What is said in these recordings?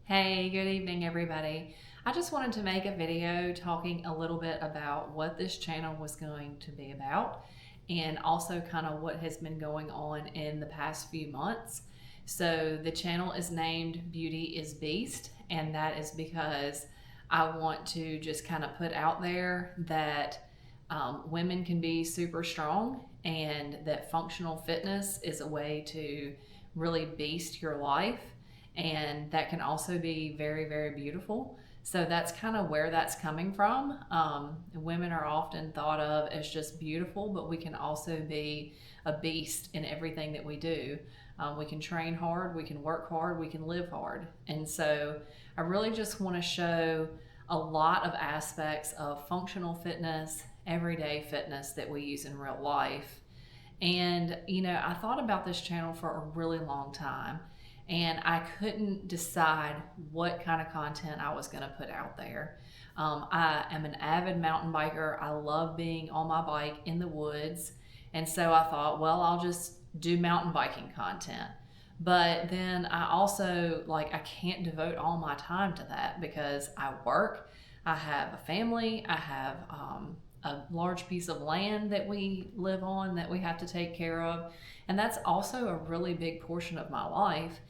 Hey, good evening, everybody. I just wanted to make a video talking a little bit about what this channel was going to be about and also kind of what has been going on in the past few months. So, the channel is named Beauty is Beast, and that is because I want to just kind of put out there that women can be super strong and that functional fitness is a way to really beast your life, and that can also be very, very beautiful. So that's kind of where that's coming from. Women are often thought of as just beautiful, but we can also be a beast in everything that we do. We can train hard, we can work hard, we can live hard. And so I really just want to show a lot of aspects of functional fitness, everyday fitness that we use in real life. And, I thought about this channel for a really long time, and I couldn't decide what kind of content I was going to put out there. I am an avid mountain biker. I love being on my bike in the woods. And so I thought, well, I'll just do mountain biking content. But then I also, I can't devote all my time to that because I work, I have a family, I have a large piece of land that we live on that we have to take care of. And that's also a really big portion of my life.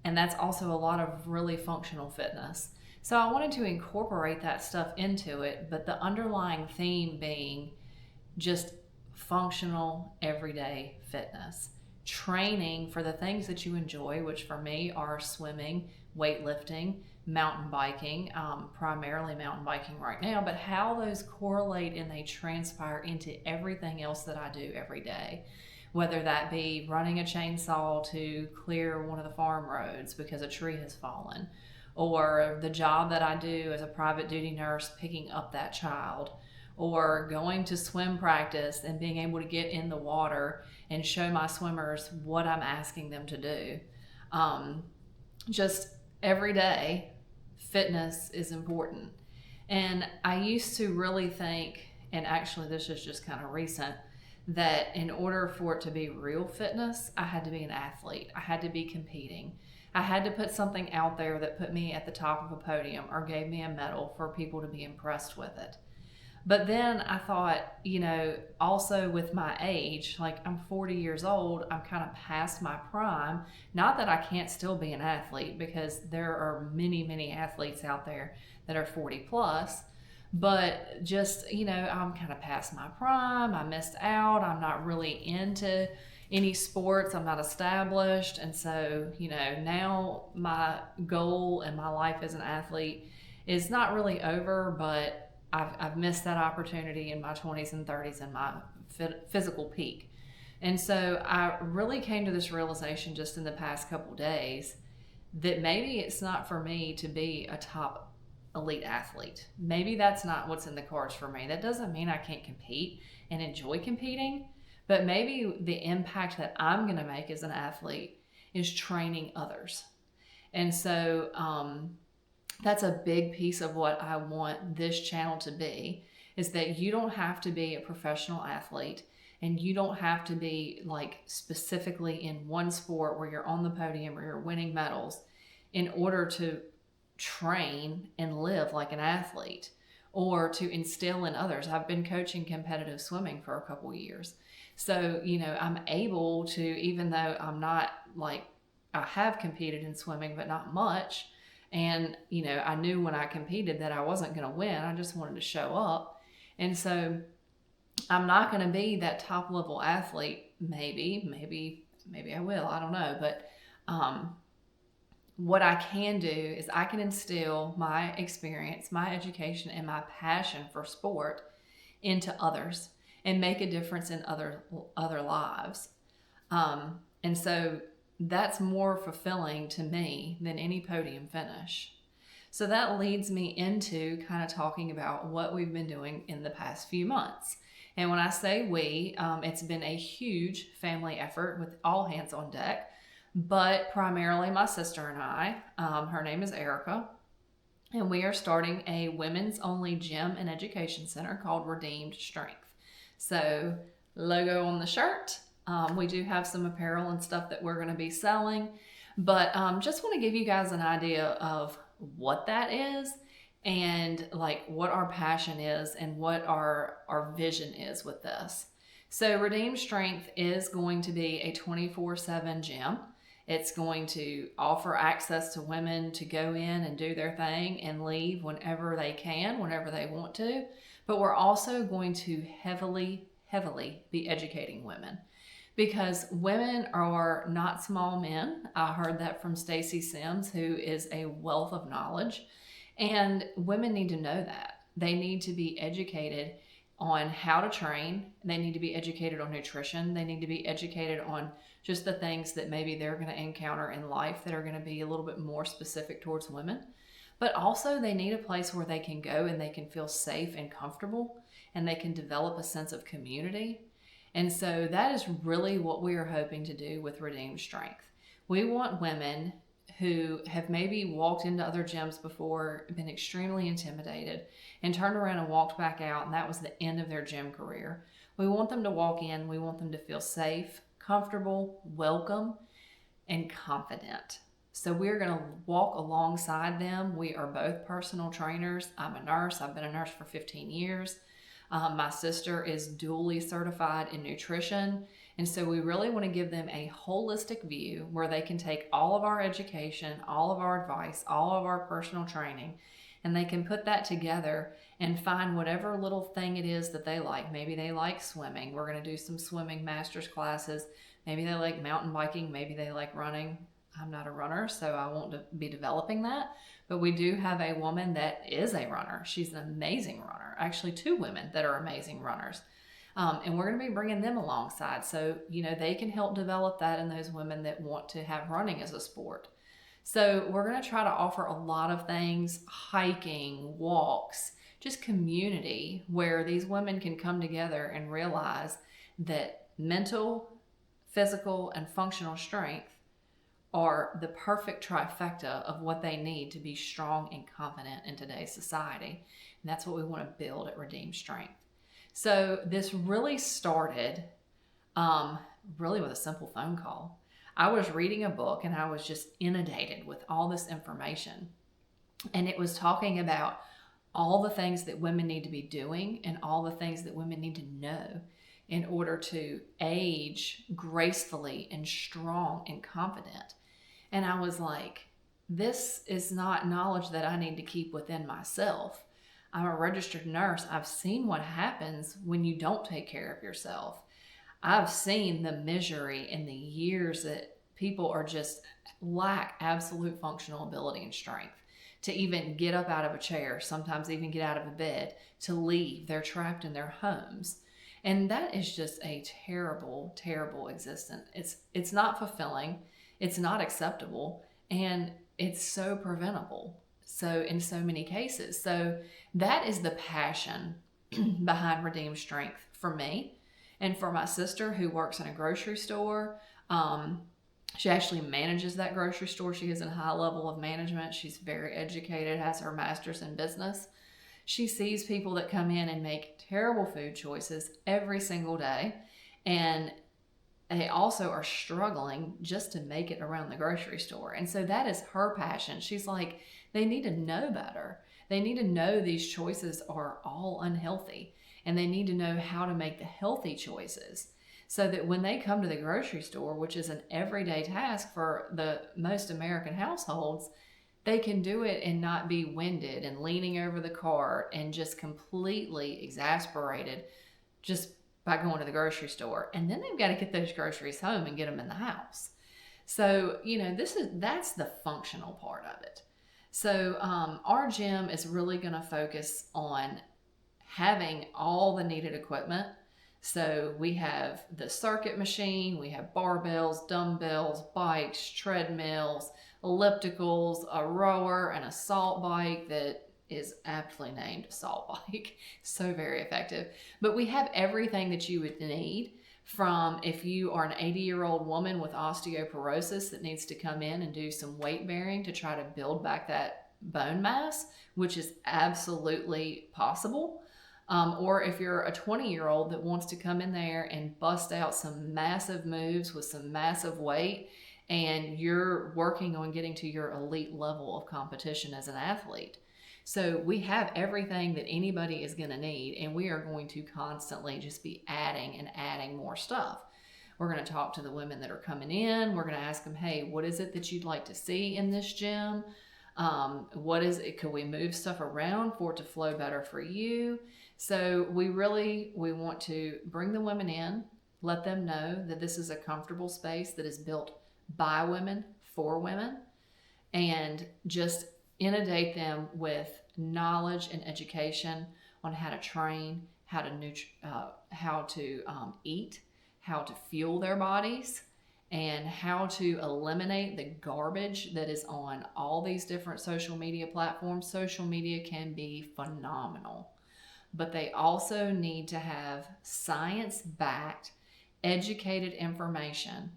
And that's also a lot of really functional fitness. So I wanted to incorporate that stuff into it, but the underlying theme being just functional everyday fitness. Training for the things that you enjoy, which for me are swimming, weightlifting, mountain biking, primarily mountain biking right now, but how those correlate and they transpire into everything else that I do every day. Whether that be running a chainsaw to clear one of the farm roads because a tree has fallen, or the job that I do as a private duty nurse picking up that child, or going to swim practice and being able to get in the water and show my swimmers what I'm asking them to do. Just every day, fitness is important. And I used to really think, and actually this is just kind of recent, that in order for it to be real fitness, I had to be an athlete. I had to be competing. I had to put something out there that put me at the top of a podium or gave me a medal for people to be impressed with it. But then I thought, also with my age, I'm 40 years old, I'm kind of past my prime. Not that I can't still be an athlete, because there are many, many athletes out there that are 40 plus. But just, I'm kind of past my prime. I missed out. I'm not really into any sports. I'm not established. And so, now my goal in my life as an athlete is not really over, but I've missed that opportunity in my 20s and 30s in my physical peak. And so I really came to this realization just in the past couple days that maybe it's not for me to be a top elite athlete. Maybe that's not what's in the cards for me. That doesn't mean I can't compete and enjoy competing, but maybe the impact that I'm going to make as an athlete is training others. And so that's a big piece of what I want this channel to be, is that you don't have to be a professional athlete, and you don't have to be specifically in one sport where you're on the podium or you're winning medals in order to train and live like an athlete or to instill in others. I've been coaching competitive swimming for a couple years. So, I'm able to, even though I'm not I have competed in swimming, but not much. And, I knew when I competed that I wasn't going to win. I just wanted to show up. And so I'm not going to be that top level athlete. Maybe I will. I don't know. But, what I can do is I can instill my experience, my education, and my passion for sport into others and make a difference in other lives. And so that's more fulfilling to me than any podium finish. So that leads me into kind of talking about what we've been doing in the past few months. And when I say we, it's been a huge family effort with all hands on deck, but primarily my sister and I. Her name is Erica, and we are starting a women's only gym and education center called Redeemed Strength. So, logo on the shirt. We do have some apparel and stuff that we're going to be selling, but just want to give you guys an idea of what that is and like what our passion is and what our vision is with this. So Redeem Strength is going to be a 24/7 gym. It's going to offer access to women to go in and do their thing and leave whenever they can, whenever they want to. But we're also going to heavily be educating women, because women are not small men. I heard that from Stacy Sims, who is a wealth of knowledge, and women need to know that. They need to be educated on how to train. They need to be educated on nutrition. They need to be educated on just the things that maybe they're going to encounter in life that are going to be a little bit more specific towards women. But also they need a place where they can go and they can feel safe and comfortable, and they can develop a sense of community. And so that is really what we are hoping to do with Redeem Strength. We want women who have maybe walked into other gyms before, been extremely intimidated, and turned around and walked back out, and that was the end of their gym career. We want them to walk in, we want them to feel safe, comfortable, welcome, and confident. So we're going to walk alongside them. We are both personal trainers. I'm a nurse. I've been a nurse for 15 years. My sister is dually certified in nutrition. And so we really want to give them a holistic view where they can take all of our education, all of our advice, all of our personal training, and they can put that together and find whatever little thing it is that they like. Maybe they like swimming. We're going to do some swimming master's classes. Maybe they like mountain biking. Maybe they like running. I'm not a runner, so I won't be developing that. But we do have a woman that is a runner. She's an amazing runner. Actually, two women that are amazing runners. And we're going to be bringing them alongside. So, they can help develop that in those women that want to have running as a sport. So we're going to try to offer a lot of things: hiking, walks, just community, where these women can come together and realize that mental, physical, and functional strength are the perfect trifecta of what they need to be strong and confident in today's society. And that's what we want to build at Redeem Strength. So this really started really with a simple phone call. I was reading a book and I was just inundated with all this information. And it was talking about all the things that women need to be doing and all the things that women need to know in order to age gracefully and strong and confident. And I was like, this is not knowledge that I need to keep within myself. I'm a registered nurse. I've seen what happens when you don't take care of yourself. I've seen the misery and the years that people are just lack absolute functional ability and strength to even get up out of a chair, sometimes even get out of a bed, to leave. They're trapped in their homes. And that is just a terrible, terrible existence. It's not fulfilling. It's not acceptable, and it's so preventable. So in so many cases. So that is the passion behind Redeem Strength for me and for my sister, who works in a grocery store. She actually manages that grocery store. She is in a high level of management. She's very educated, has her master's in business. She sees people that come in and make terrible food choices every single day, and they also are struggling just to make it around the grocery store. And so that is her passion. She's like, they need to know better. They need to know these choices are all unhealthy, and they need to know how to make the healthy choices so that when they come to the grocery store, which is an everyday task for the most American households, they can do it and not be winded and leaning over the cart and just completely exasperated just by going to the grocery store. And then they've got to get those groceries home and get them in the house. So, that's the functional part of it. So our gym is really going to focus on having all the needed equipment. So we have the circuit machine, we have barbells, dumbbells, bikes, treadmills, ellipticals, a rower, and a salt bike that is aptly named Salt Bike. So very effective. But we have everything that you would need, from if you are an 80-year-old woman with osteoporosis that needs to come in and do some weight bearing to try to build back that bone mass, which is absolutely possible. Or if you're a 20-year-old that wants to come in there and bust out some massive moves with some massive weight and you're working on getting to your elite level of competition as an athlete. So we have everything that anybody is going to need, and we are going to constantly just be adding and adding more stuff. We're going to talk to the women that are coming in. We're going to ask them, hey, what is it that you'd like to see in this gym? What is it? Could we move stuff around for it to flow better for you? So we want to bring the women in, let them know that this is a comfortable space that is built by women for women, and just inundate them with knowledge and education on how to train, how to eat, how to fuel their bodies, and how to eliminate the garbage that is on all these different social media platforms. Social media can be phenomenal, but they also need to have science-backed, educated information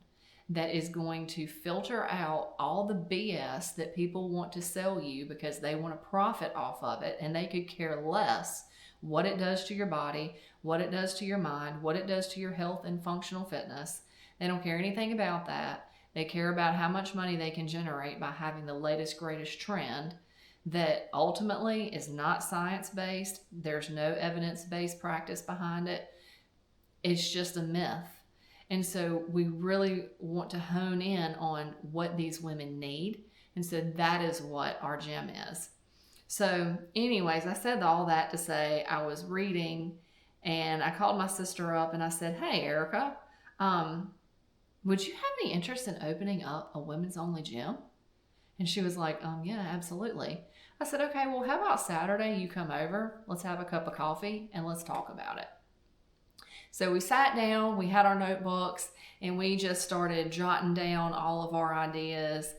that is going to filter out all the BS that people want to sell you because they want to profit off of it, and they could care less what it does to your body, what it does to your mind, what it does to your health and functional fitness. They don't care anything about that. They care about how much money they can generate by having the latest, greatest trend that ultimately is not science-based. There's no evidence-based practice behind it. It's just a myth. And so we really want to hone in on what these women need. And so that is what our gym is. So anyways, I said all that to say I was reading, and I called my sister up and I said, hey, Erica, would you have any interest in opening up a women's only gym? And she was like, yeah, absolutely. I said, okay, well, how about Saturday you come over, let's have a cup of coffee and let's talk about it. So we sat down, we had our notebooks, and we just started jotting down all of our ideas.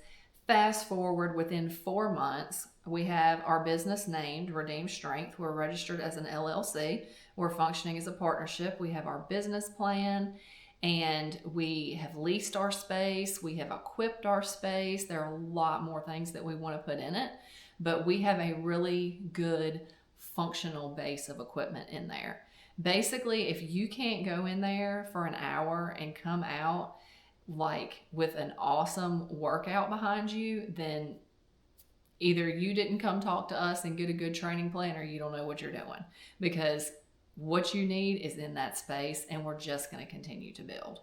Fast forward, within 4 months, we have our business named Redeem Strength. We're registered as an LLC. We're functioning as a partnership. We have our business plan, and we have leased our space. We have equipped our space. There are a lot more things that we want to put in it, but we have a really good functional base of equipment in there. Basically, if you can't go in there for an hour and come out like with an awesome workout behind you, then either you didn't come talk to us and get a good training plan, or you don't know what you're doing, because what you need is in that space, and we're just going to continue to build.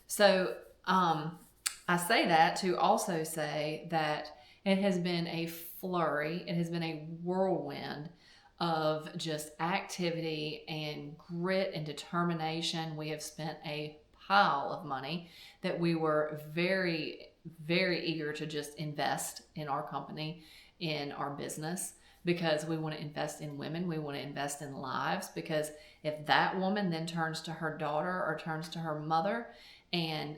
So I say that to also say that it has been a flurry, it has been a whirlwind of just activity and grit and determination. We have spent a pile of money that we were very, very eager to just invest in our company, in our business, because we want to invest in women. We want to invest in lives, because if that woman then turns to her daughter or turns to her mother, and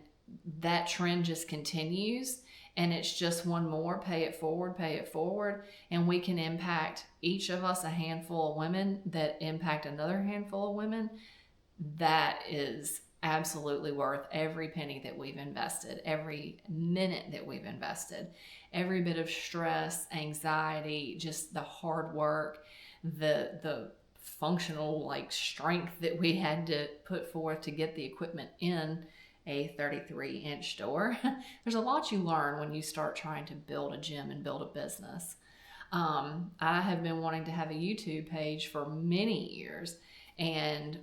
that trend just continues, and it's just one more, pay it forward, and we can impact, each of us, a handful of women that impact another handful of women, that is absolutely worth every penny that we've invested, every minute that we've invested, every bit of stress, anxiety, just the hard work, the functional strength that we had to put forth to get the equipment in a 33-inch door. There's a lot you learn when you start trying to build a gym and build a business. I have been wanting to have a YouTube page for many years, and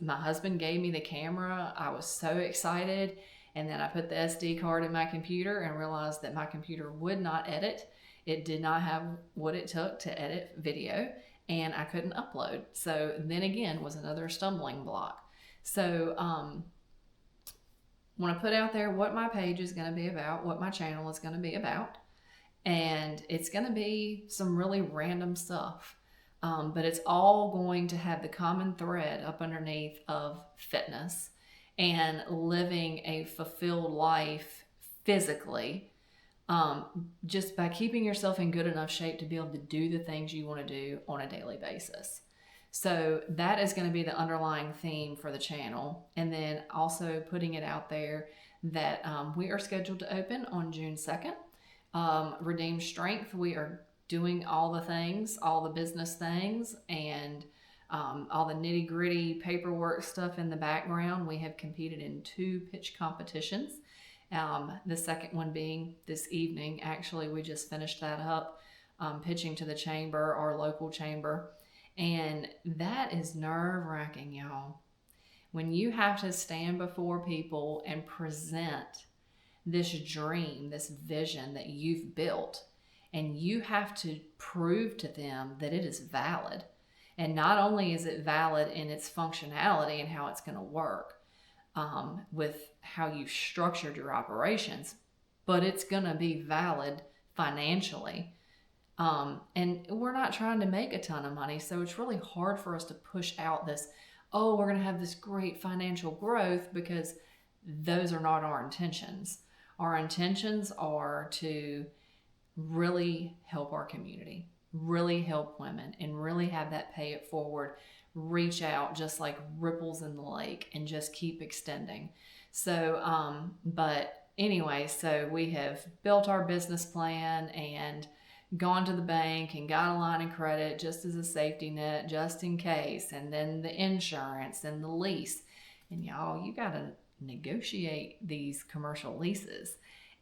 my husband gave me the camera. I was so excited, and then I put the SD card in my computer and realized that my computer would not edit. It did not have what it took to edit video, and I couldn't upload. So then again was another stumbling block. So want to put out there what my page is going to be about, what my channel is going to be about. And it's going to be some really random stuff. But it's all going to have the common thread up underneath of fitness and living a fulfilled life physically, just by keeping yourself in good enough shape to be able to do the things you want to do on a daily basis. So that is going to be the underlying theme for the channel. And then also putting it out there that we are scheduled to open on June 2nd. Redeem Strength, we are doing all the things, all the business things, and all the nitty gritty paperwork stuff in the background. We have competed in 2 pitch competitions, The second one being this evening. Actually, we just finished that up, pitching to the chamber, our local chamber. And that is nerve wracking, y'all. When you have to stand before people and present this dream, this vision that you've built, and you have to prove to them that it is valid. And not only is it valid in its functionality and how it's going to work, with how you've structured your operations, but it's going to be valid financially. And we're not trying to make a ton of money, so it's really hard for us to push out this, oh, we're going to have this great financial growth, because those are not our intentions. Our intentions are to really help our community, really help women, and really have that pay it forward reach out just like ripples in the lake and just keep extending. So, but anyway, so we have built our business plan and gone to the bank and got a line of credit just as a safety net, just in case, and then the insurance and the lease. And y'all, you got to negotiate these commercial leases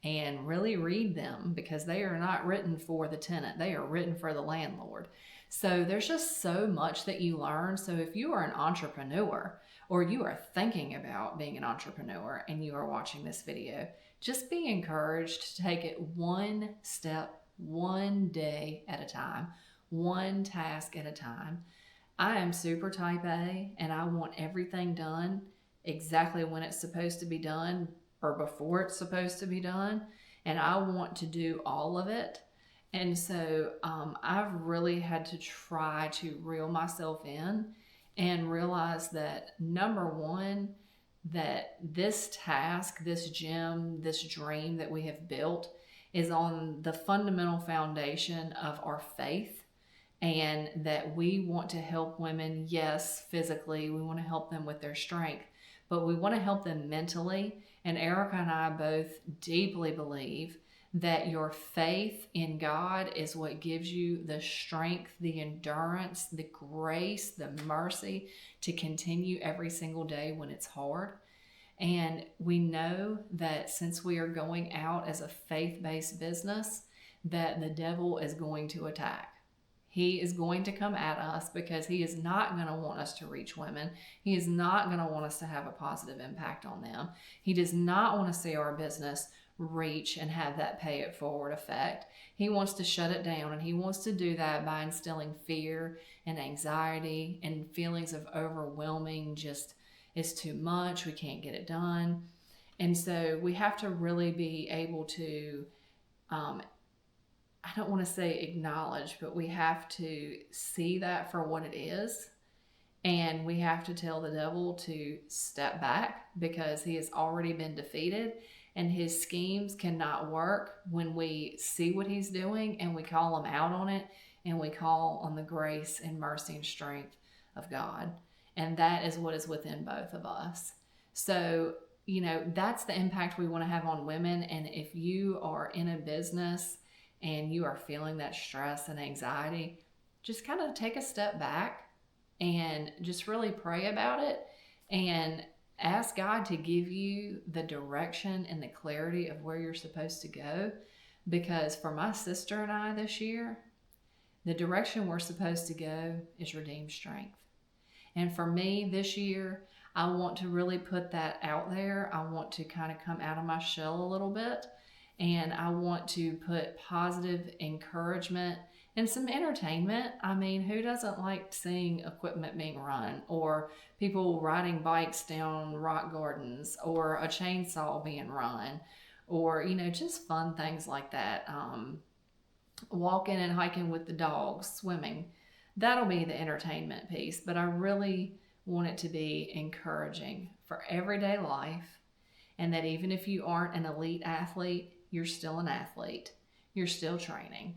and really read them, because they are not written for the tenant, they are written for the landlord. So there's just so much that you learn. So if you are an entrepreneur, or you are thinking about being an entrepreneur and you are watching this video, just be encouraged to take it one step, one day at a time, one task at a time. I am super type A, and I want everything done exactly when it's supposed to be done, or before it's supposed to be done. And I want to do all of it. And so I've really had to try to reel myself in and realize that, number one, that this task, this gym, this dream that we have built is on the fundamental foundation of our faith, and that we want to help women, yes, physically, we want to help them with their strength, but we want to help them mentally. And Erica and I both deeply believe that your faith in God is what gives you the strength, the endurance, the grace, the mercy to continue every single day when it's hard. And we know that since we are going out as a faith-based business, that the devil is going to attack. He is going to come at us, because he is not going to want us to reach women. He is not going to want us to have a positive impact on them. He does not want to see our business reach and have that pay it forward effect. He wants to shut it down, and he wants to do that by instilling fear and anxiety and feelings of overwhelming, just it's too much, we can't get it done. And so we have to really be able to, I don't want to say acknowledge, but we have to see that for what it is. And we have to tell the devil to step back, because he has already been defeated, and his schemes cannot work when we see what he's doing and we call him out on it, and we call on the grace and mercy and strength of God. And that is what is within both of us. So, that's the impact we want to have on women. And if you are in a business and you are feeling that stress and anxiety, just kind of take a step back and just really pray about it, and ask God to give you the direction and the clarity of where you're supposed to go. Because for my sister and I this year, the direction we're supposed to go is redeemed strength. And for me this year, I want to really put that out there. I want to kind of come out of my shell a little bit, and I want to put positive encouragement and some entertainment. I mean, who doesn't like seeing equipment being run, or people riding bikes down rock gardens, or a chainsaw being run, or, just fun things like that. Walking and hiking with the dogs, swimming. That'll be the entertainment piece. But I really want it to be encouraging for everyday life, and that even if you aren't an elite athlete, you're still an athlete. You're still training.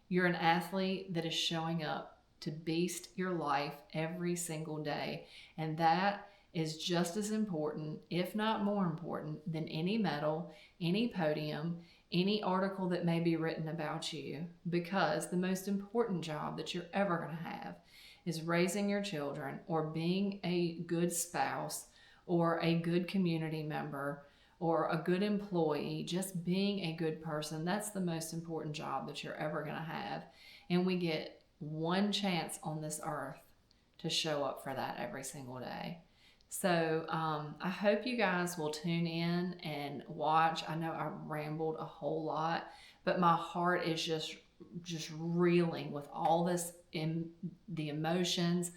You're an athlete that is showing up to beast your life every single day. And that is just as important, if not more important, than any medal, any podium, any article that may be written about you. Because the most important job that you're ever going to have is raising your children, or being a good spouse, or a good community member, or a good employee, just being a good person, that's the most important job that you're ever going to have. And we get one chance on this earth to show up for that every single day. So I hope you guys will tune in and watch. I know I rambled a whole lot, but my heart is just reeling with all this in the emotions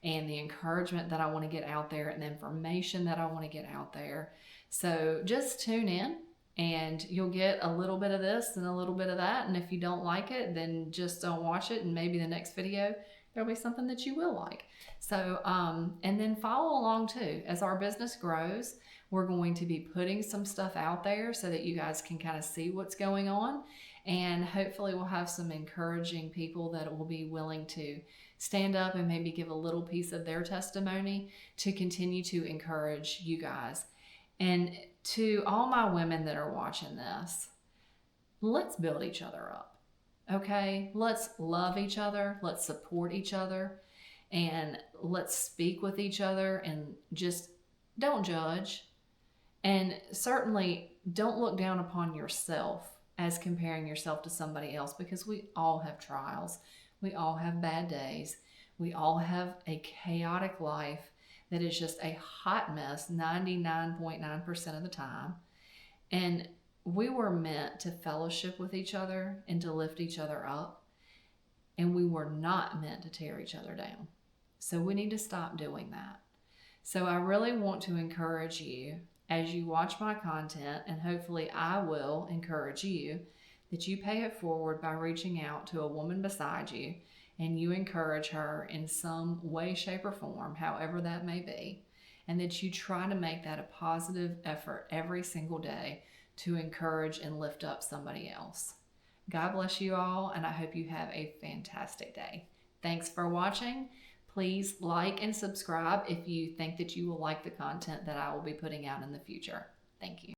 and the encouragement that I want to get out there and the information that I want to get out there. So just tune in and you'll get a little bit of this and a little bit of that. And if you don't like it, then just don't watch it. And maybe the next video, there'll be something that you will like. So, and then follow along too. As our business grows, we're going to be putting some stuff out there so that you guys can kind of see what's going on. And hopefully we'll have some encouraging people that will be willing to stand up and maybe give a little piece of their testimony to continue to encourage you guys. And to all my women that are watching this, let's build each other up. Okay? Let's love each other. Let's support each other. And let's speak with each other and just don't judge. And certainly don't look down upon yourself as comparing yourself to somebody else, because we all have trials. We all have bad days. We all have a chaotic life that is just a hot mess 99.9% of the time. And we were meant to fellowship with each other and to lift each other up. And we were not meant to tear each other down. So we need to stop doing that. So I really want to encourage you as you watch my content, and hopefully I will encourage you, that you pay it forward by reaching out to a woman beside you and you encourage her in some way, shape, or form, however that may be, and that you try to make that a positive effort every single day to encourage and lift up somebody else. God bless you all, and I hope you have a fantastic day. Thanks for watching. Please like and subscribe if you think that you will like the content that I will be putting out in the future. Thank you.